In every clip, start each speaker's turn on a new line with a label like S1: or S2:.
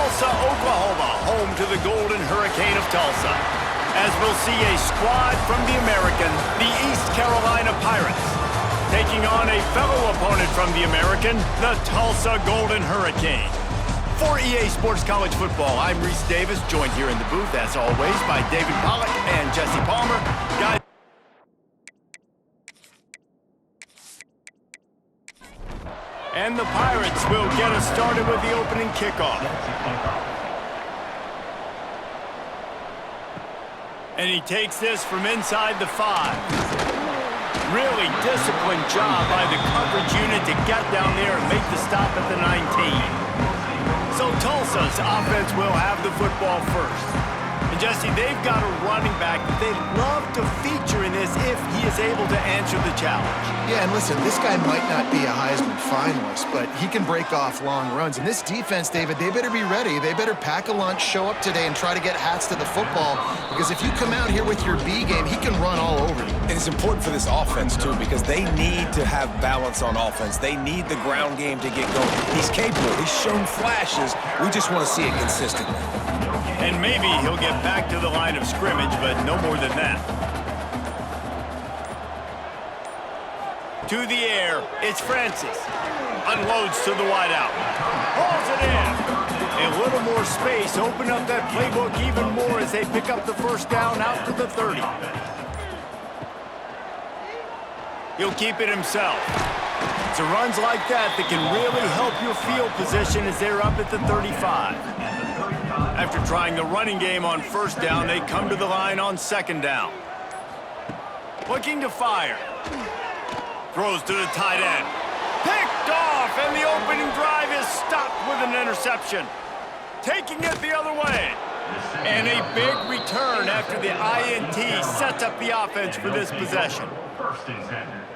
S1: Tulsa, Oklahoma, home to the Golden Hurricane of Tulsa, as we'll see a squad from the American, the East Carolina Pirates, taking on a fellow opponent from the American, the Tulsa Golden Hurricane. For EA Sports College Football, I'm Reese Davis, joined here in the booth, as always, by David Pollack and Jesse Palmer. Guys, and the Pirates will get us started with the opening kickoff. And he takes this from inside the 5. Really disciplined job by the coverage unit to get down there and make the stop at the 19. So Tulsa's offense will have the football first. And Jesse, they've got a running back that they'd love to feature in this if he is able to answer the challenge.
S2: Yeah, and listen, this guy might not be a Heisman finalist, but he can break off long runs. And this defense, David, they better be ready. They better pack a lunch, show up today, and try to get hats to the football. Because if you come out here with your B game, he can run all over you.
S3: And it's important for this offense, too, because they need to have balance on offense. They need the ground game to get going. He's capable. He's shown flashes. We just want to see it consistently.
S1: And maybe he'll get back to the line of scrimmage, but no more than that. To the air, it's Francis. Unloads to the wideout. Hauls it in. A little more space, open up that playbook even more as they pick up the first down out to the 30. He'll keep it himself. It's runs like that that can really help your field position as they're up at the 35. After trying the running game on first down, they come to the line on second down. Looking to fire. Throws to the tight end. Picked off, and the opening drive is stopped with an interception. Taking it the other way. And a big return after the INT sets up the offense for this possession.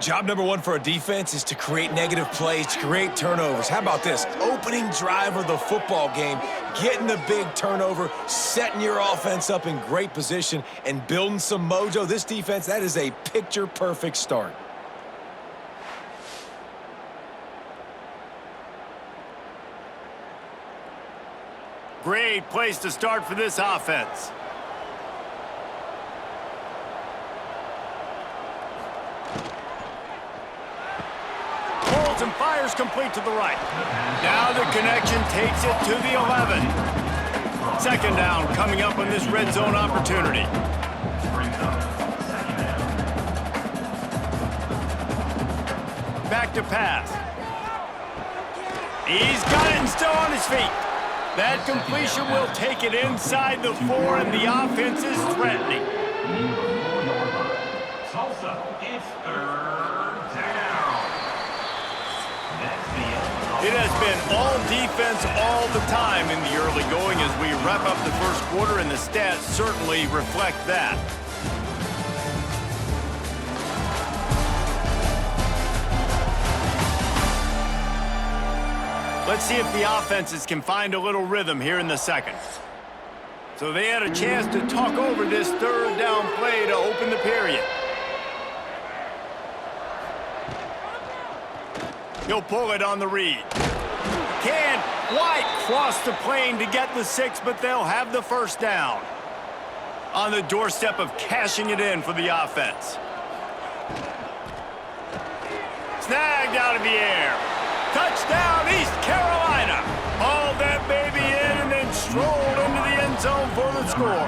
S3: Job number one for a defense is to create negative plays, to create turnovers. How about this? Opening drive of the football game, getting the big turnover, setting your offense up in great position, and building some mojo. This defense, that is a picture-perfect start.
S1: Great place to start for this offense. Pulls and fires complete to the right. Now the connection takes it to the 11. Second down coming up on this red zone opportunity. Back to pass. He's got it and still on his feet. That completion will take it inside the 4, and the offense is threatening.
S4: Tulsa, it's third down.
S1: It has been all defense all the time in the early going as we wrap up the first quarter, and the stats certainly reflect that. Let's see if the offenses can find a little rhythm here in the second. So they had a chance to talk over this third down play to open the period. He'll pull it on the read. Can't quite cross the plane to get the 6, but they'll have the first down. On the doorstep of cashing it in for the offense. Snagged out of the air. Touchdown, East Carolina. Hauled that baby in and then strolled into the end zone for the score.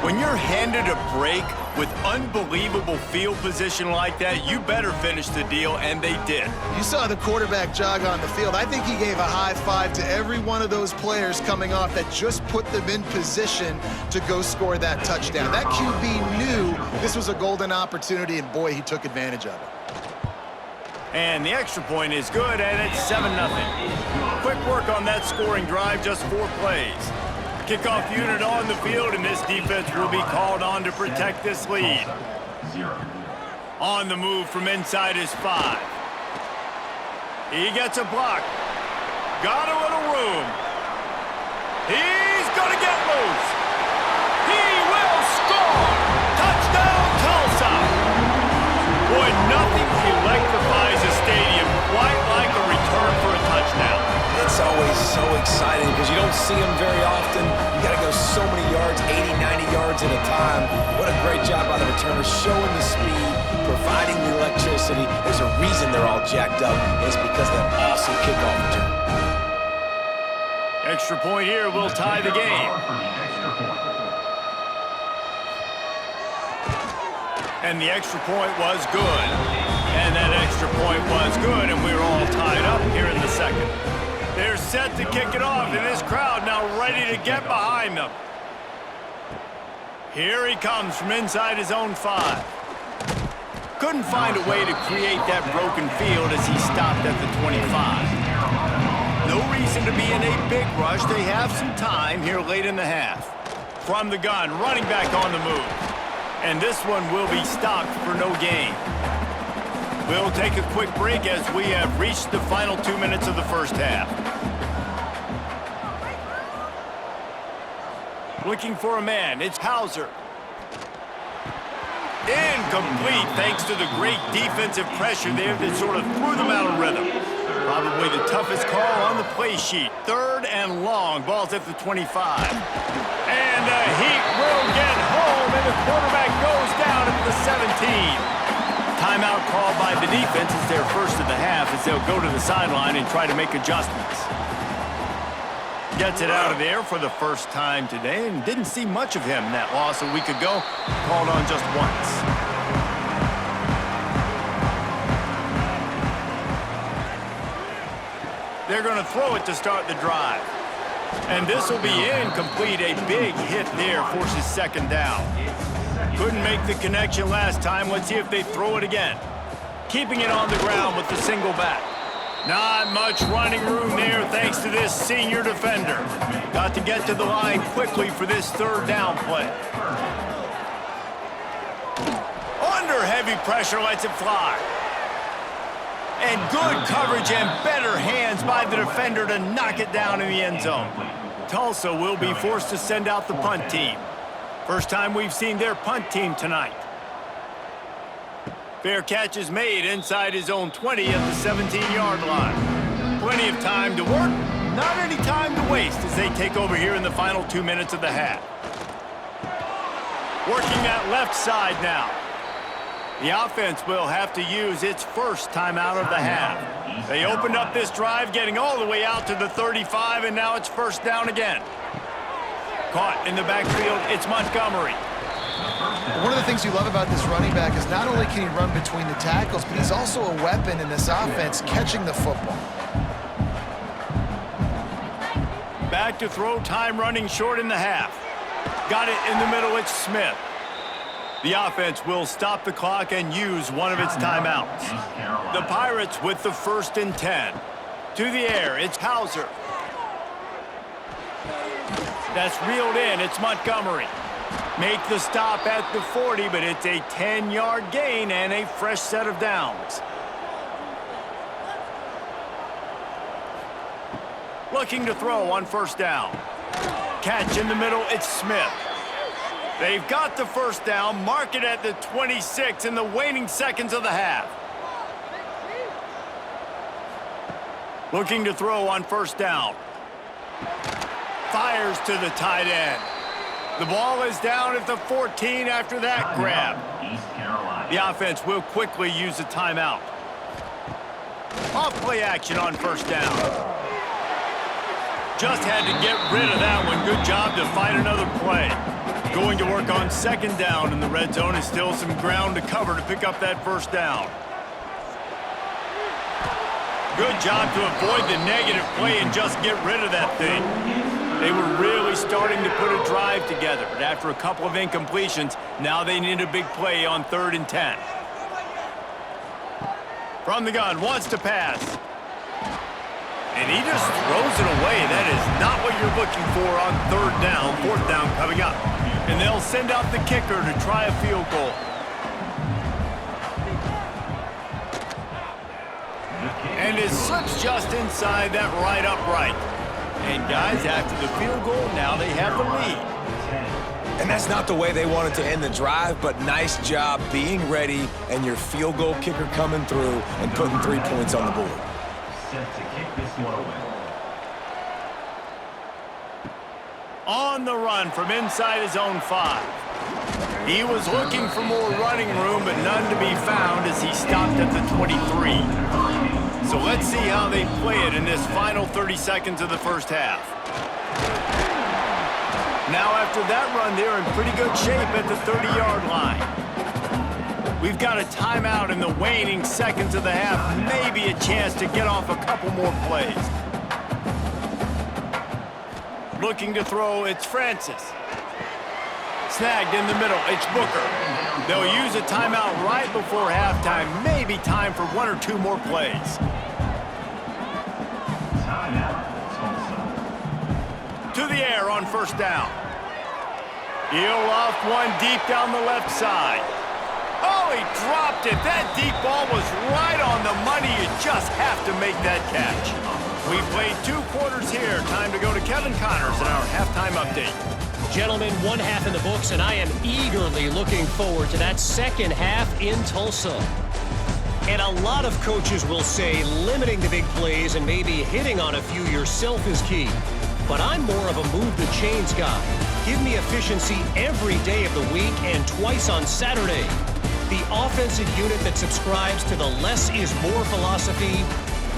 S1: When you're handed a break with unbelievable field position like that, you better finish the deal, and they did.
S2: You saw the quarterback jog on the field. I think he gave a high five to every one of those players coming off that just put them in position to go score that touchdown. That QB knew this was a golden opportunity, and boy, he took advantage of it.
S1: And the extra point is good, and it's 7-0. Quick work on that scoring drive, just 4 plays. Kickoff unit on the field, and this defense will be called on to protect this lead. On the move from inside his 5. He gets a block. Got a little room. He's going to get loose. He will score! Touchdown, Tulsa! Boy, nothing electrifies a stadium quite like a return for a touchdown.
S3: It's always so exciting because you don't see them very often. You got to go so many yards, 80, 90 yards at a time. What a great job by the returners, showing the speed, providing the electricity. There's a reason they're all jacked up. It's because of that awesome kickoff return.
S1: Extra point here will tie the game. And the extra point was good. And that extra point was good, and we're all tied up here in the second. They're set to kick it off, and this crowd now ready to get behind them. Here he comes from inside his own 5. Couldn't find a way to create that broken field as he stopped at the 25. No reason to be in a big rush. They have some time here late in the half. From the gun, running back on the move. And this one will be stopped for no gain. We'll take a quick break as we have reached the final 2 minutes of the first half. Looking for a man, it's Hauser. Incomplete, thanks to the great defensive pressure there that sort of threw them out of rhythm. Probably the toughest call on the play sheet. 3rd and long, ball's at the 25. And the Heat will get home, and the quarterback goes down at the 17. Timeout called by the defense is their first of the half as they'll go to the sideline and try to make adjustments. Gets it out of there for the first time today and didn't see much of him in that loss a week ago. Called on just once. They're going to throw it to start the drive. And this will be incomplete. A big hit there forces second down. Couldn't make the connection last time. Let's see if they throw it again. Keeping it on the ground with the single back. Not much running room there thanks to this senior defender. Got to get to the line quickly for this 3rd down play. Under heavy pressure, lets it fly. And good coverage and better hands by the defender to knock it down in the end zone. Tulsa will be forced to send out the punt team. First time we've seen their punt team tonight. Fair catch is made inside his own 20 at the 17-yard line. Plenty of time to work, not any time to waste as they take over here in the final 2 minutes of the half. Working that left side now. The offense will have to use its first timeout of the half. They opened up this drive, getting all the way out to the 35, and now it's first down again. Caught in the backfield, it's Montgomery.
S2: One of the things you love about this running back is not only can he run between the tackles, but he's also a weapon in this offense, catching the football.
S1: Back to throw, time running short in the half. Got it in the middle, it's Smith. The offense will stop the clock and use one of its timeouts. The Pirates with the 1st and 10. To the air, it's Hauser. That's reeled in, it's Montgomery. Make the stop at the 40, but it's a 10-yard gain and a fresh set of downs. Looking to throw on first down. Catch in the middle, it's Smith. They've got the first down, mark it at the 26 in the waning seconds of the half. Looking to throw on first down. Fires to the tight end. The ball is down at the 14 after that grab. The offense will quickly use a timeout. Off play action on first down. Just had to get rid of that one. Good job to find another play. Going to work on second down in the red zone is still some ground to cover to pick up that first down. Good job to avoid the negative play and just get rid of that thing. They were really starting to put a drive together, but after a couple of incompletions, now they need a big play on 3rd and 10. From the gun, wants to pass. And he just throws it away. That is not what you're looking for on 3rd down, 4th down coming up. And they'll send out the kicker to try a field goal. And it slips just inside that right upright. And guys, after the field goal, now they have the lead.
S3: And that's not the way they wanted to end the drive, but nice job being ready and your field goal kicker coming through and putting 3 points on the board.
S4: Set to kick this one away.
S1: On the run from inside his own 5. He was looking for more running room, but none to be found as he stopped at the 23. So let's see how they play it in this final 30 seconds of the first half. Now after that run, they're in pretty good shape at the 30-yard line. We've got a timeout in the waning seconds of the half, maybe a chance to get off a couple more plays. Looking to throw, it's Francis. Snagged in the middle, it's Booker. They'll use a timeout right before halftime, maybe time for 1 or 2 more plays. To the air on first down. He'll off one deep down the left side. Oh, he dropped it. That deep ball was right on the money. You just have to make that catch. We've played 2 quarters here. Time to go to Kevin Connors in our halftime update.
S5: Gentlemen, 1 half in the books, and I am eagerly looking forward to that second half in Tulsa. And a lot of coaches will say limiting the big plays and maybe hitting on a few yourself is key. But I'm more of a move the chains guy. Give me efficiency every day of the week and twice on Saturday. The offensive unit that subscribes to the less is more philosophy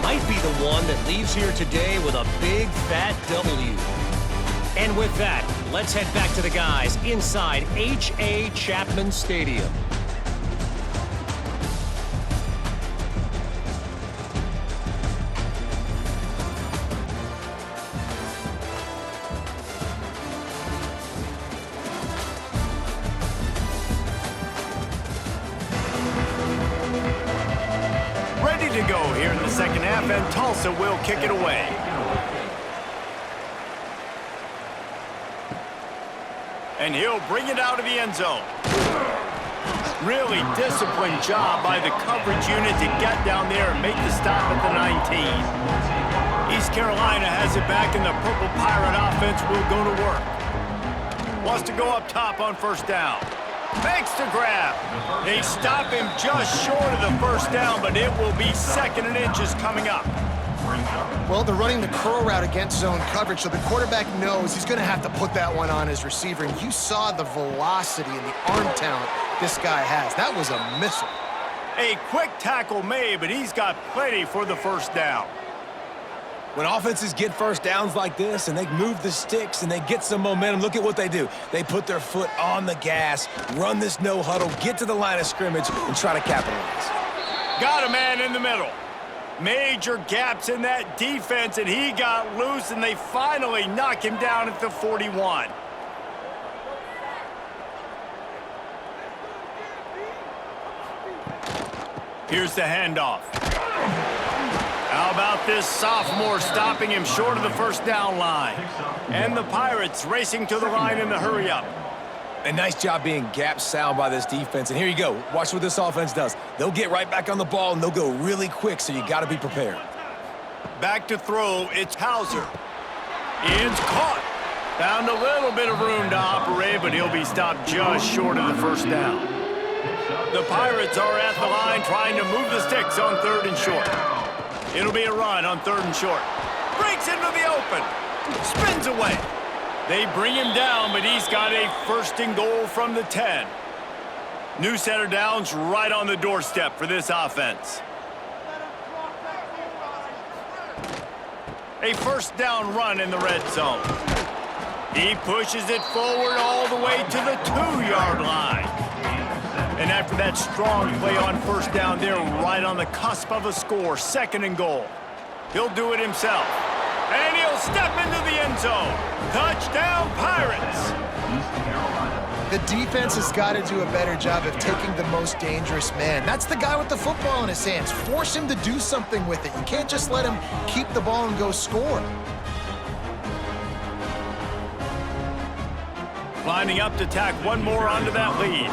S5: might be the one that leaves here today with a big fat W. And with that, let's head back to the guys inside H.A. Chapman Stadium.
S1: Ready to go here in the second half, and Tulsa will kick it away. And he'll bring it out of the end zone. Really disciplined job by the coverage unit to get down there and make the stop at the 19. East Carolina has it back, and the Purple Pirate offense will go to work. Wants to go up top on first down. Makes the grab. They stop him just short of the first down, but it will be 2nd and inches coming up.
S2: Well, they're running the curl route against zone coverage, so the quarterback knows he's going to have to put that one on his receiver. And you saw the velocity and the arm talent this guy has. That was a missile.
S1: A quick tackle made, but he's got plenty for the first down.
S3: When offenses get first downs like this and they move the sticks and they get some momentum, look at what they do. They put their foot on the gas, run this no huddle, get to the line of scrimmage, and try to capitalize.
S1: Got a man in the middle. Major gaps in that defense, and he got loose, and they finally knock him down at the 41. Here's the handoff. How about this sophomore stopping him short of the first down line? And the Pirates racing to the line in the hurry-up.
S3: A nice job being gap sound by this defense. And here you go. Watch what this offense does. They'll get right back on the ball, and they'll go really quick, so you got to be prepared.
S1: Back to throw, it's Hauser. It's caught. Found a little bit of room to operate, but he'll be stopped just short of the first down. The Pirates are at the line trying to move the sticks on 3rd and short. It'll be a run on 3rd and short. Breaks into the open. Spins away. They bring him down, but he's got a 1st and goal from the 10. New set of downs right on the doorstep for this offense. A 1st down run in the red zone. He pushes it forward all the way to the 2-yard line. And after that strong play on 1st down, they're right on the cusp of a score, 2nd and goal. He'll do it himself. And he'll step into the end zone. Touchdown, Pirates!
S2: The defense has got to do a better job of taking the most dangerous man. That's the guy with the football in his hands. Force him to do something with it. You can't just let him keep the ball and go score.
S1: Lining up to tack one more onto that lead.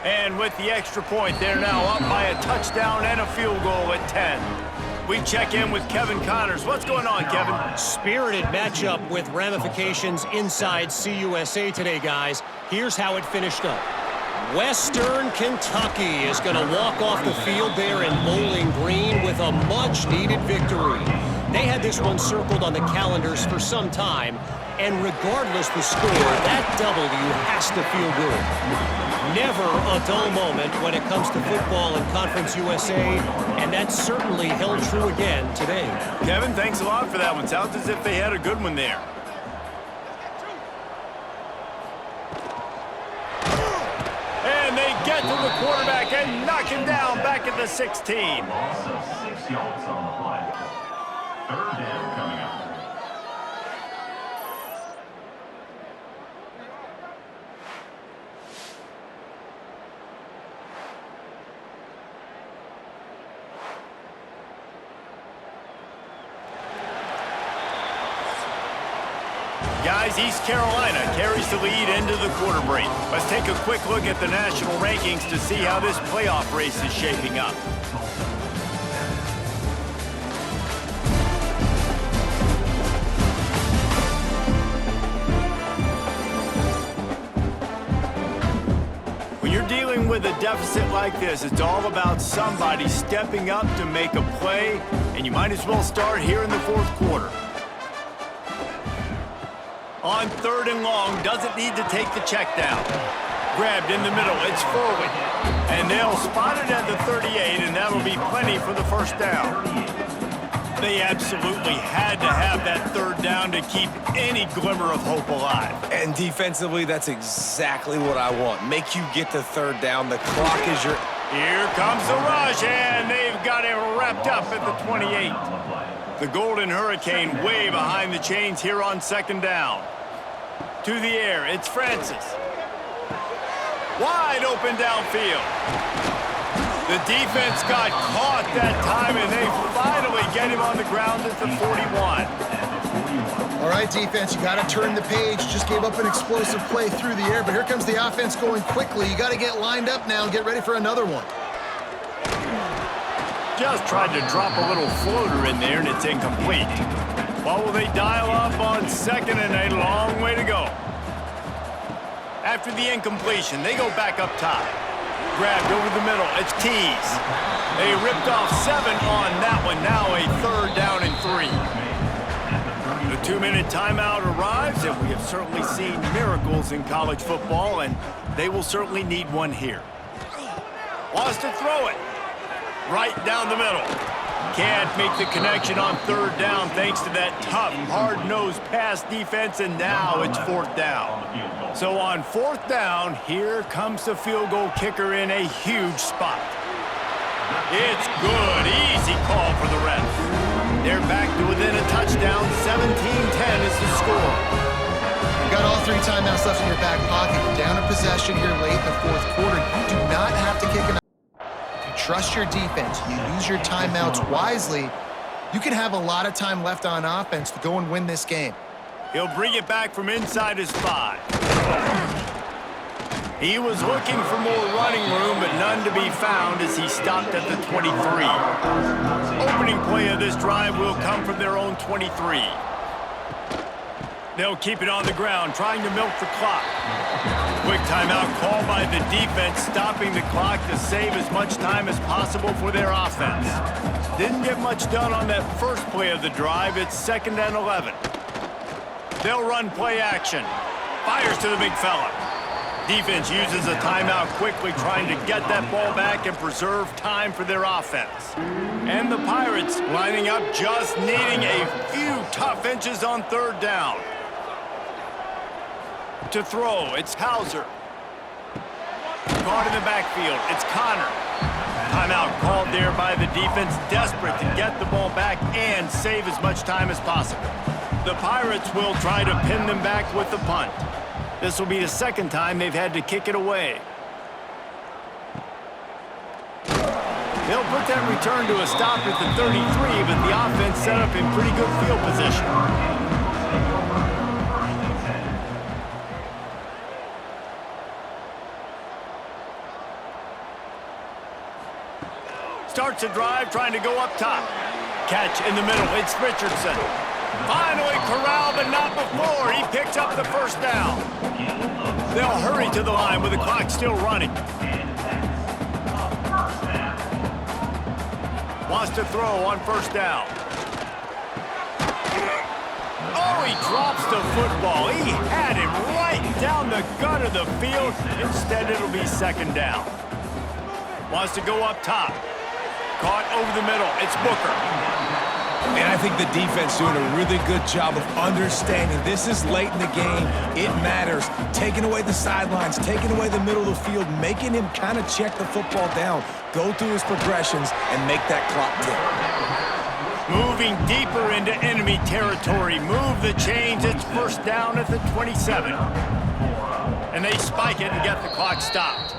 S1: And with the extra point, they're now up by a touchdown and a field goal at 10. We check in with Kevin Connors. What's going on, Kevin?
S5: Spirited matchup with ramifications inside CUSA today, guys. Here's how it finished up. Western Kentucky is going to walk off the field there in Bowling Green with a much-needed victory. They had this one circled on the calendars for some time, and regardless the score, that W has to feel good. Never a dull moment when it comes to football in Conference USA, and that certainly held true again today.
S1: Kevin, thanks a lot for that one. Sounds as if they had a good one there. And they get to the quarterback and knock him down back at the 16.
S4: Loss of 6 yards on the play. Third down coming up.
S1: Guys, East Carolina carries the lead into the quarter break. Let's take a quick look at the national rankings to see how this playoff race is shaping up. When you're dealing with a deficit like this, it's all about somebody stepping up to make a play, and you might as well start here in the fourth quarter. On 3rd and long, doesn't need to take the check down. Grabbed in the middle, it's forward. And they'll spot it at the 38, and that'll be plenty for the first down. They absolutely had to have that 3rd down to keep any glimmer of hope alive.
S3: And defensively, that's exactly what I want. Make you get the 3rd down. The clock is your...
S1: Here comes the rush, and they've got it wrapped up at the 28. The Golden Hurricane way behind the chains here on 2nd down. To the air, it's Francis. Wide open downfield. The defense got caught that time, and they finally get him on the ground at the 41.
S2: All right, defense, you got to turn the page. Just gave up an explosive play through the air, but here comes the offense going quickly. You got to get lined up now and get ready for another one.
S1: Just tried to drop a little floater in there, and it's incomplete. Well, will they dial up on 2nd and a long way to go? After the incompletion, they go back up top. Grabbed over the middle, it's Keys. They ripped off 7 on that one, now a 3rd down and 3. The 2-minute timeout arrives, and we have certainly seen miracles in college football, and they will certainly need one here. Wants to throw it. Right down the middle. Can't make the connection on 3rd down thanks to that tough, hard-nosed pass defense, and now it's 4th down. So on 4th down, here comes the field goal kicker in a huge spot. It's good. Easy call for the refs. They're back to within a touchdown. 17-10 is the score.
S2: You got all 3 timeouts left in your back pocket. You're down a possession here late in the 4th quarter. You do not have to kick an... Trust your defense. You use your timeouts wisely. You can have a lot of time left on offense to go and win this game.
S1: He'll bring it back from inside his 5. He was looking for more running room, but none to be found as he stopped at the 23. Opening play of this drive will come from their own 23. They'll keep it on the ground, trying to milk the clock. Quick timeout called by the defense, stopping the clock to save as much time as possible for their offense. Didn't get much done on that first play of the drive. It's 2nd and 11. They'll run play action. Fires to the big fella. Defense uses a timeout quickly, trying to get that ball back and preserve time for their offense. And the Pirates lining up, just needing a few tough inches on 3rd down. To throw, it's Hauser. Caught in the backfield, it's Connor. Timeout called there by the defense, desperate to get the ball back and save as much time as possible. The Pirates will try to pin them back with the punt. This will be the 2nd time they've had to kick it away. They'll put that return to a stop at the 33, but the offense set up in pretty good field position. Starts a drive, trying to go up top. Catch in the middle, it's Richardson. Finally corralled, but not before. He picks up the 1st down. They'll hurry to the line with the clock still running. Wants to throw on 1st down. Oh, he drops the football. He had it right down the gut of the field. Instead, it'll be second down. Wants to go up top. Caught over the middle. It's Booker.
S3: And I think the defense doing a really good job of understanding this is late in the game. It matters. Taking away the sidelines, taking away the middle of the field, making him kind of check the football down, go through his progressions, and make that clock tick.
S1: Moving deeper into enemy territory. Move the chains. It's first down at the 27. And they spike it and get the clock stopped.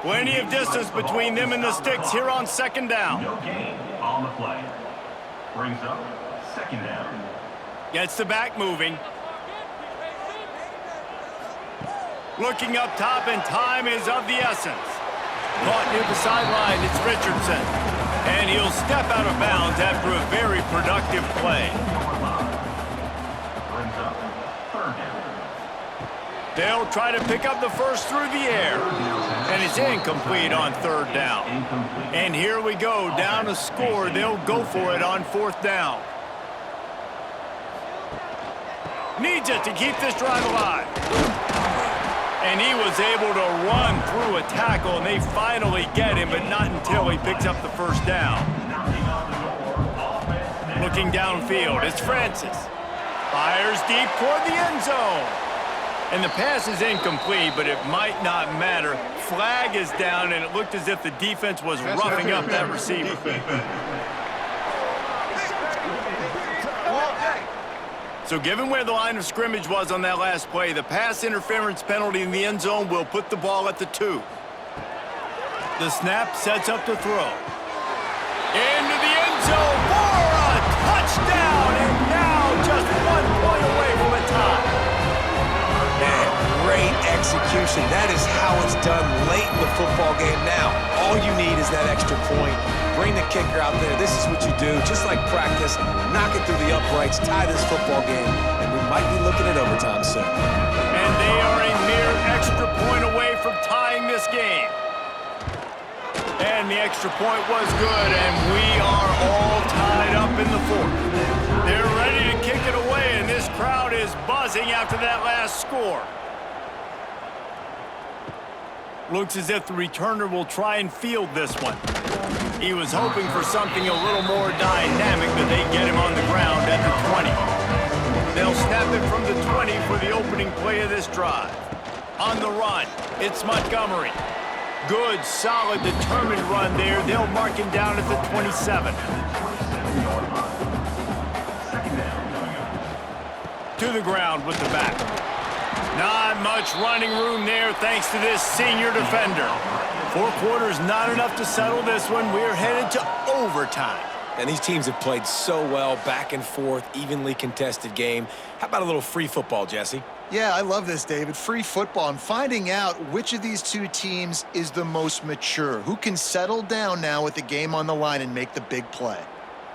S1: Plenty of distance between them and the sticks here on second down.
S4: No gain on the play. Brings up second down.
S1: Gets the back moving. Looking up top, and time is of the essence. Caught near the sideline, it's Richardson. And he'll step out of bounds after a very productive play.
S4: Brings up third down.
S1: They'll try to pick up the first through the air. And it's incomplete on third down. And here we go, down a score. They'll go for it on fourth down. Needs it to keep this drive alive. And he was able to run through a tackle, and they finally get him, but not until he picks up the first down. Looking downfield, it's Francis. Fires deep toward the end zone. And the pass is incomplete, but it might not matter. Flag is down, and it looked as if the defense was roughing up that receiver. So given where the line of scrimmage was on that last play, the pass interference penalty in the end zone will put the ball at the 2. The snap sets up the throw. Into the end zone for a touchdown, and now just 1 point away from a tie.
S3: Man, great execution. That is how it's done late in the football game. Now, all you need is that extra point. Bring the kicker out there. This is what you do. Just like practice, knock it through the uprights, tie this football game, and we might be looking at overtime soon.
S1: And they are a mere extra point away from tying this game. And the extra point was good, and we are all tied up in the fourth. They're ready to kick it away, and this crowd is buzzing after that last score. Looks as if the returner will try and field this one. He was hoping for something a little more dynamic, but they get him on the ground at the 20. They'll snap it from the 20 for the opening play of this drive. On the run, it's Montgomery. Good, solid, determined run there. They'll mark him down at the 27. To the ground with the back. Not much running room there thanks to this senior defender. 4 quarters, not enough to settle this one. We're headed to overtime.
S3: And these teams have played so well, back and forth, evenly contested game. How about a little free football, Jesse?
S2: Yeah, I love this, David. Free football. I'm finding out which of these two teams is the most mature, who can settle down now with the game on the line and make the big play.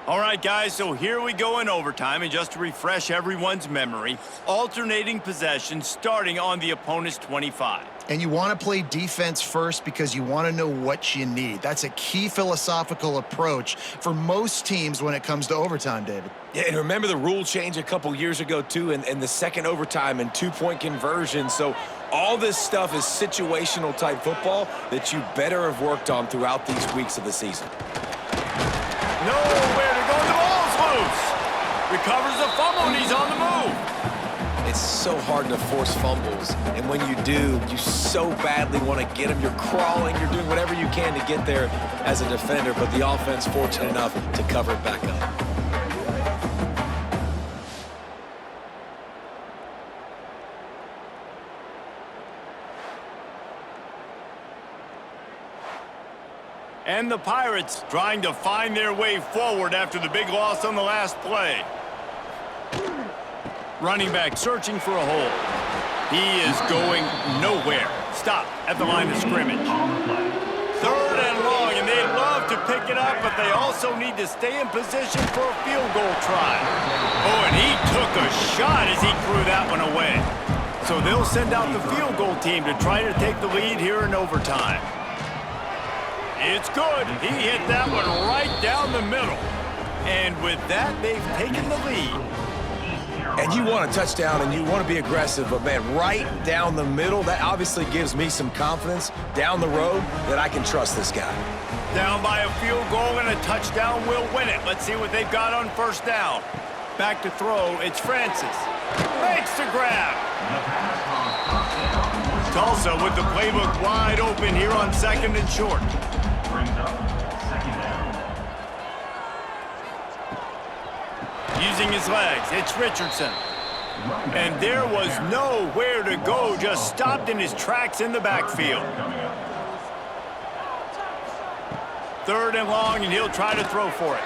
S1: All right, guys, so here we go in overtime, and just to refresh everyone's memory, alternating possession starting on the opponent's 25.
S2: And you want to play defense first because you want to know what you need. That's a key philosophical approach for most teams when it comes to overtime, David.
S3: Yeah, and remember the rule change a couple years ago, too, and the second overtime and 2-point conversion. So all this stuff is situational type football that you better have worked on throughout these weeks of the season.
S1: Nowhere to go. The ball's loose. Recovers the fumble, and he's on the move.
S3: It's so hard to force fumbles, and when you do, you so badly want to get them. You're crawling, you're doing whatever you can to get there as a defender, but the offense fortunate enough to cover it back up.
S1: And the Pirates trying to find their way forward after the big loss on the last play. Running back searching for a hole. He is going nowhere. Stop at the line of scrimmage. Third and long, and they'd love to pick it up, but they also need to stay in position for a field goal try. Oh, and he took a shot as he threw that one away. So they'll send out the field goal team to try to take the lead here in overtime. It's good. He hit that one right down the middle. And with that, they've taken the lead.
S3: And you want a touchdown and you want to be aggressive, but man, right down the middle, that obviously gives me some confidence down the road that I can trust this guy.
S1: Down by a field goal and a touchdown will win it. Let's see what they've got on first down. Back to throw, it's Francis. Makes the grab. Tulsa with the playbook wide open here on 2nd and short.
S4: Brings up 2nd down.
S1: Using his legs, it's Richardson. And there was nowhere to go, just stopped in his tracks in the backfield. 3rd and long, and he'll try to throw for it.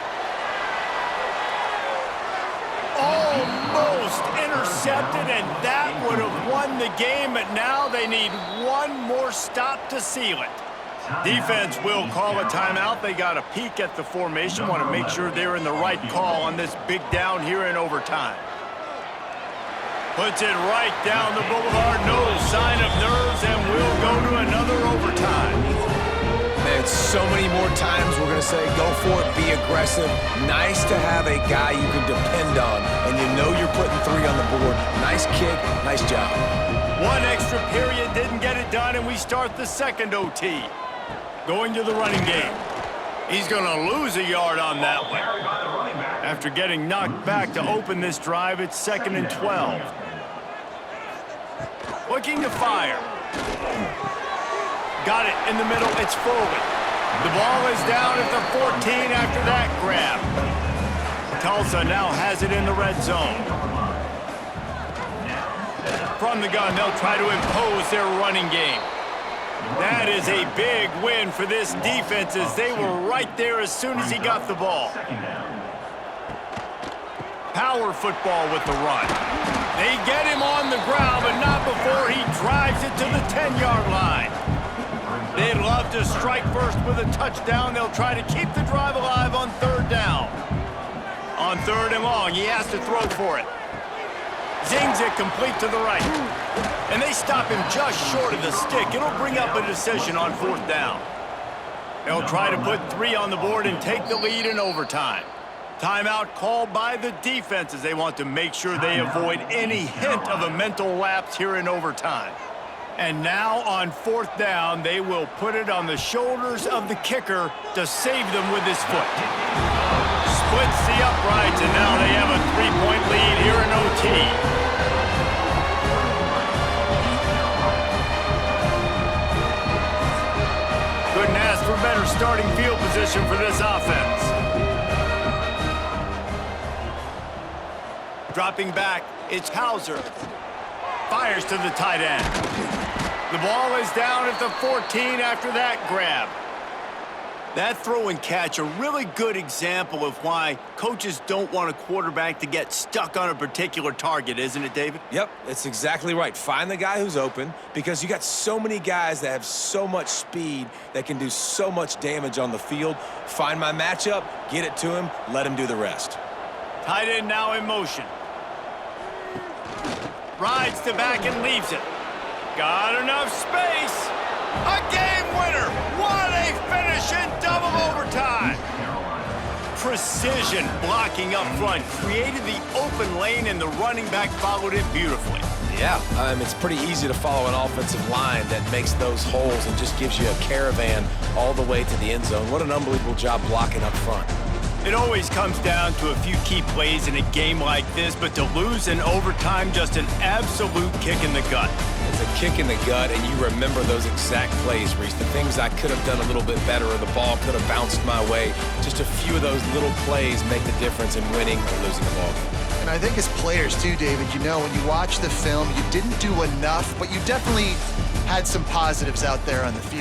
S1: Almost intercepted, and that would have won the game, but now they need one more stop to seal it. Defense will call a timeout. They got a peek at the formation, want to make sure they're in the right call on this big down here in overtime. Puts it right down the boulevard, no sign of nerves, and we'll go to another overtime.
S3: Man, so many more times we're going to say, go for it, be aggressive. Nice to have a guy you can depend on, and you know you're putting 3 on the board. Nice kick, nice job.
S1: One extra period didn't get it done, and we start the 2nd OT. Going to the running game. He's going to lose a yard on that one. After getting knocked back to open this drive, it's 2nd and 12. Looking to fire. Got it in the middle, it's forward. The ball is down at the 14 after that grab. Tulsa now has it in the red zone. From the gun, they'll try to impose their running game. That is a big win for this defense as they were right there as soon as he got the ball. Power football with the run. They get him on the ground, but not before he drives it to the 10-yard line. They'd love to strike first with a touchdown. They'll try to keep the drive alive on 3rd down. On 3rd and long, he has to throw for it. Zings it complete to the right. And they stop him just short of the stick. It'll bring up a decision on 4th down. They'll try to put 3 on the board and take the lead in overtime. Timeout called by the defense as they want to make sure they avoid any hint of a mental lapse here in overtime. And now on 4th down, they will put it on the shoulders of the kicker to save them with his foot. Splits the uprights, and now they have a 3-point lead here in OT. Couldn't ask for better starting field position for this offense. Dropping back, it's Hauser. Fires to the tight end. The ball is down at the 14 after that grab. That throw and catch, a really good example of why coaches don't want a quarterback to get stuck on a particular target, isn't it, David?
S3: Yep, that's exactly right. Find the guy who's open because you got so many guys that have so much speed that can do so much damage on the field. Find my matchup, get it to him, let him do the rest.
S1: Tight end now in motion. Rides to back and leaves it. Got enough space. A game winner. What a finish in double overtime. Precision blocking up front. Created the open lane and the running back followed it beautifully.
S3: Yeah, it's pretty easy to follow an offensive line that makes those holes and just gives you a caravan all the way to the end zone. What an unbelievable job blocking up front.
S1: It always comes down to a few key plays in a game like this, but to lose in overtime, just an absolute kick in the gut.
S3: It's a kick in the gut, and you remember those exact plays, Reese. The things I could have done a little bit better, or the ball could have bounced my way. Just a few of those little plays make the difference in winning or losing the ball.
S2: And I think as players too, David, you know, when you watch the film, you didn't do enough, but you definitely had some positives out there on the field.